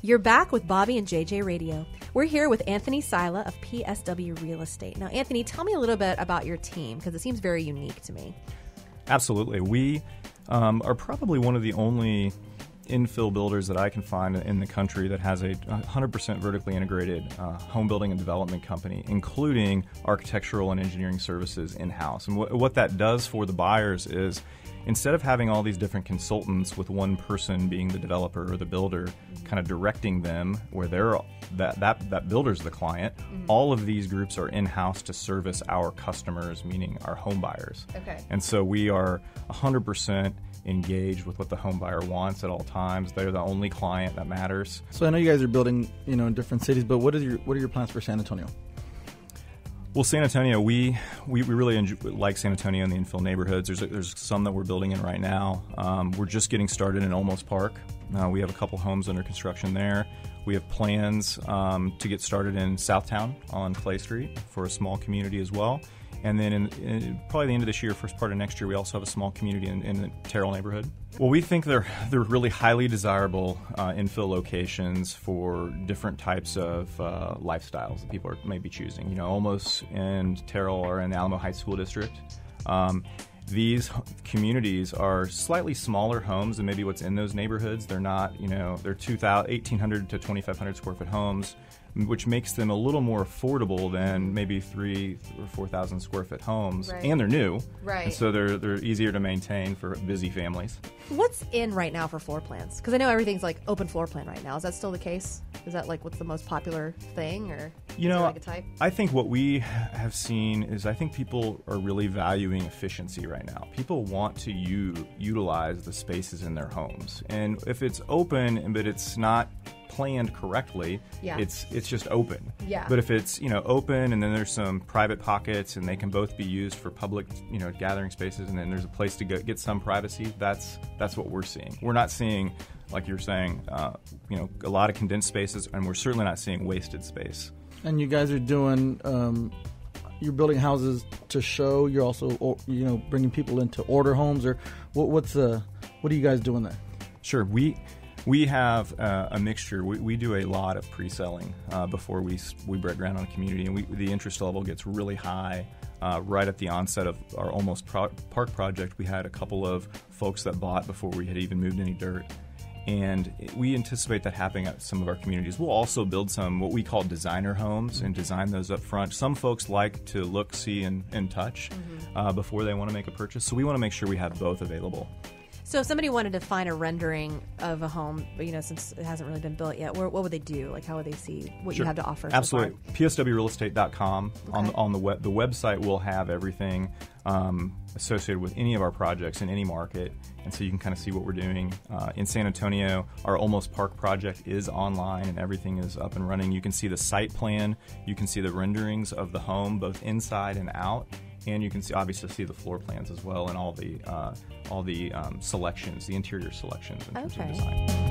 You're back with Bobby and JJ Radio. We're here with Anthony Siela of PSW Real Estate. Now, Anthony, tell me a little bit about your team, because it seems very unique to me. Absolutely. We are probably one of the only infill builders that I can find in the country that has a 100% vertically integrated home building and development company, including architectural and engineering services in-house. And what that does for the buyers is, instead of having all these different consultants with one person being the developer or the builder kind of directing them where that builder's the client, all of these groups are in-house to service our customers, meaning our home buyers. Okay. And so we are 100% engaged with what the home buyer wants at all times. They're the only client that matters. So I know you guys are building, in different cities, but what are your plans for San Antonio? Well, San Antonio, we really like San Antonio and the infill neighborhoods. There's some that we're building in right now. We're just getting started in Olmos Park. We have a couple homes under construction there. We have plans to get started in Southtown on Clay Street for a small community as well. And then in probably the end of this year, first part of next year, we also have a small community in the Terrell neighborhood. Well, we think they're really highly desirable infill locations for different types of lifestyles that people may be choosing. Olmos and Terrell are in the Alamo Heights School District. These communities are slightly smaller homes than maybe what's in those neighborhoods. They're not, they're 1,800 to 2,500 square foot homes, which makes them a little more affordable than maybe 3,000 or 4,000 square foot homes. Right. And they're new. Right. And so they're easier to maintain for busy families. What's in right now for floor plans? Because I know everything's like open floor plan right now. Is that still the case? Is that like what's the most popular thing, or is there like a type? I think what we have seen is I think people are really valuing efficiency right now. People want to utilize the spaces in their homes. And if it's open but it's not planned correctly, it's just open. Yeah. But if it's open and then there's some private pockets and they can both be used for public gathering spaces, and then there's a place to go get some privacy, that's what we're seeing. We're not seeing, like you're saying, a lot of condensed spaces, and we're certainly not seeing wasted space. And you guys are doing you're building houses to show. You're also bringing people in to order homes, or what are you guys doing there? Sure. We have a mixture. We do a lot of pre-selling before we break ground on a community, and the interest level gets really high right at the onset of our Olmos Park project. We had a couple of folks that bought before we had even moved any dirt, and we anticipate that happening at some of our communities. We'll also build some what we call designer homes and design those up front. Some folks like to look, see, and touch before they want to make a purchase, so we want to make sure we have both available. So if somebody wanted to find a rendering of a home, since it hasn't really been built yet, what would they do? Like, how would they see what you have to offer? Absolutely. So PSWRealestate.com. Okay. On the website, we'll have everything associated with any of our projects in any market, and so you can kind of see what we're doing. In San Antonio, our Olmos Park project is online, and everything is up and running. You can see the site plan. You can see the renderings of the home, both inside and out. And you can obviously see the floor plans as well, and all the selections, the interior selections in terms of design.